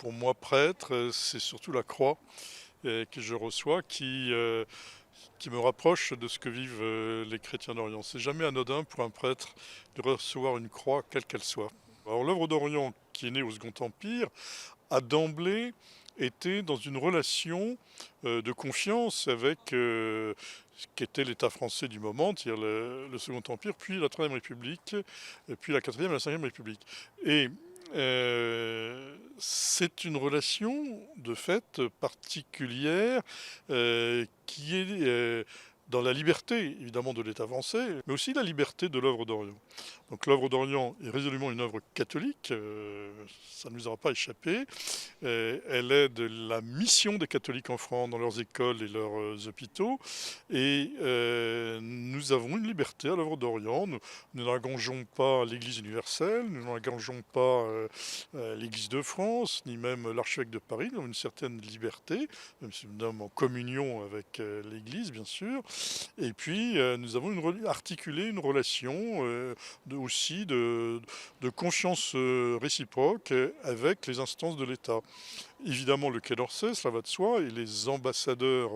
Pour moi, prêtre, c'est surtout la croix que je reçois qui me rapproche de ce que vivent les chrétiens d'Orient. C'est jamais anodin pour un prêtre de recevoir une croix, quelle qu'elle soit. Alors l'œuvre d'Orient, qui est née au Second Empire, a d'emblée été dans une relation de confiance avec ce qu'était l'État français du moment, c'est-à-dire le Second Empire, puis la Troisième République, et puis la Quatrième et la Cinquième République. Et c'est une relation de fait particulière qui est dans la liberté évidemment de l'État français, mais aussi la liberté de l'œuvre d'Orient. Donc l'œuvre d'Orient est résolument une œuvre catholique, ça ne nous aura pas échappé. Elle est de la mission des catholiques en France dans leurs écoles et leurs hôpitaux. Et nous avons une liberté à l'œuvre d'Orient. Nous n'engageons pas l'Église universelle, nous n'engageons pas l'Église de France, ni même l'archevêque de Paris. Nous avons une certaine liberté, même si nous sommes en communion avec l'Église, bien sûr. Et puis, nous avons articulé une relation aussi de confiance réciproque avec les instances de l'État. Évidemment, le Quai d'Orsay, cela va de soi, et les ambassadeurs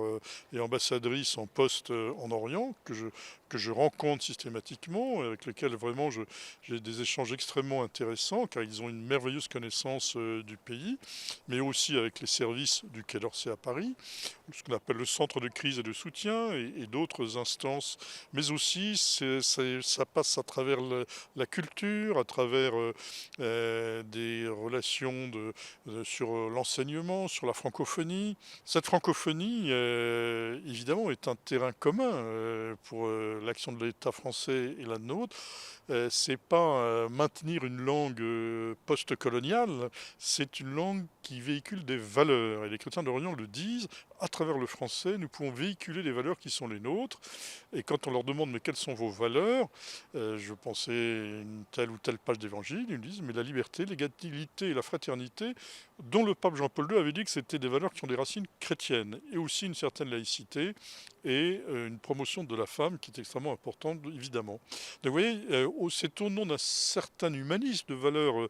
et ambassadrices en poste en Orient, que je rencontre systématiquement, avec lesquels vraiment j'ai des échanges extrêmement intéressants, car ils ont une merveilleuse connaissance du pays, mais aussi avec les services du Quai d'Orsay à Paris, ce qu'on appelle le centre de crise et de soutien, et d'autres instances, mais aussi ça passe à travers la culture, à travers des relations sur l'enseignement, sur la francophonie. Cette francophonie, évidemment, est un terrain commun pour l'action de l'État français et la nôtre. C'est pas maintenir une langue post-coloniale, c'est une langue qui véhicule des valeurs. Et les chrétiens d'Orient le disent, à travers le français, nous pouvons véhiculer les valeurs qui sont les nôtres. Et quand on leur demande mais quelles sont vos valeurs, je pensais une telle ou telle page d'évangile, ils me disent mais la liberté, l'égalité et la fraternité, dont le pape Jean-Paul II avait dit que c'était des valeurs qui ont des racines chrétiennes, et aussi une certaine laïcité et une promotion de la femme qui est extrêmement importante, évidemment. Donc vous voyez, c'est au nom d'un certain humanisme, de valeurs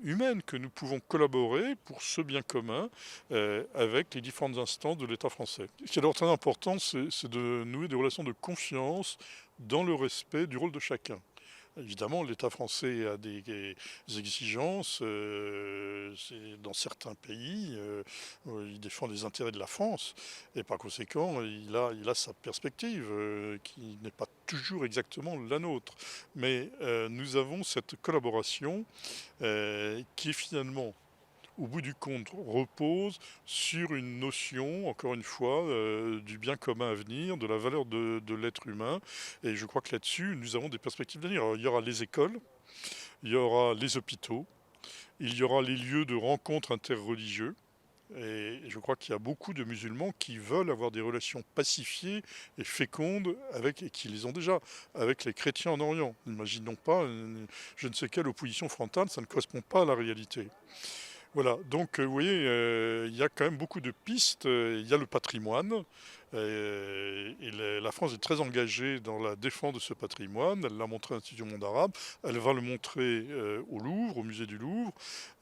humaines, que nous pouvons collaborer pour ce bien commun avec les différentes instances de l'État français. Ce qui est alors très important, c'est de nouer des relations de confiance dans le respect du rôle de chacun. Évidemment, l'État français a des exigences dans certains pays. Il défend les intérêts de la France et par conséquent, il a sa perspective qui n'est pas toujours exactement la nôtre. Mais nous avons cette collaboration qui est finalement au bout du compte, repose sur une notion, encore une fois, du bien commun à venir, de la valeur de l'être humain. Et je crois que là-dessus, nous avons des perspectives d'avenir. Alors, il y aura les écoles, il y aura les hôpitaux, il y aura les lieux de rencontres interreligieux. Et je crois qu'il y a beaucoup de musulmans qui veulent avoir des relations pacifiées et fécondes avec, et qui les ont déjà, avec les chrétiens en Orient. N'imaginons pas je ne sais quelle opposition frontale, ça ne correspond pas à la réalité. Voilà, donc vous voyez, il y a quand même beaucoup de pistes. Il y a le patrimoine, et la France est très engagée dans la défense de ce patrimoine. Elle l'a montré à l'Institut du monde arabe, elle va le montrer au Louvre, au musée du Louvre.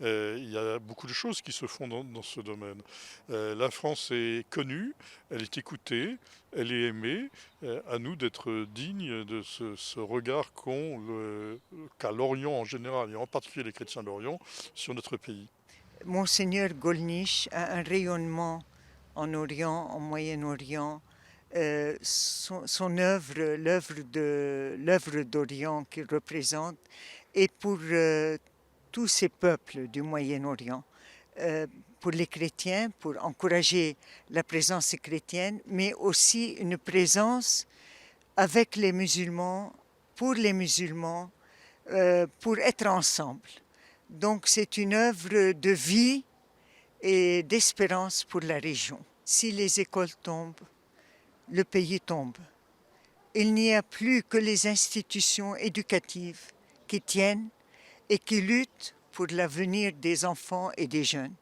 Il y a beaucoup de choses qui se font dans ce domaine. La France est connue, elle est écoutée, elle est aimée. À nous d'être dignes de ce regard qu'a l'Orient en général, et en particulier les chrétiens d'Orient, sur notre pays. Monseigneur Golnisch a un rayonnement en Orient, en Moyen-Orient. Son œuvre, l'œuvre d'Orient qu'il représente, est pour tous ces peuples du Moyen-Orient, pour les chrétiens, pour encourager la présence chrétienne, mais aussi une présence avec les musulmans, pour les musulmans, pour être ensemble. Donc c'est une œuvre de vie et d'espérance pour la région. Si les écoles tombent, le pays tombe. Il n'y a plus que les institutions éducatives qui tiennent et qui luttent pour l'avenir des enfants et des jeunes.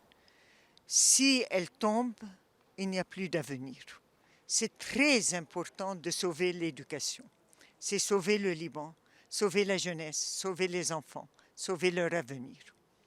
Si elles tombent, il n'y a plus d'avenir. C'est très important de sauver l'éducation. C'est sauver le Liban, sauver la jeunesse, sauver les enfants, sauver leur avenir.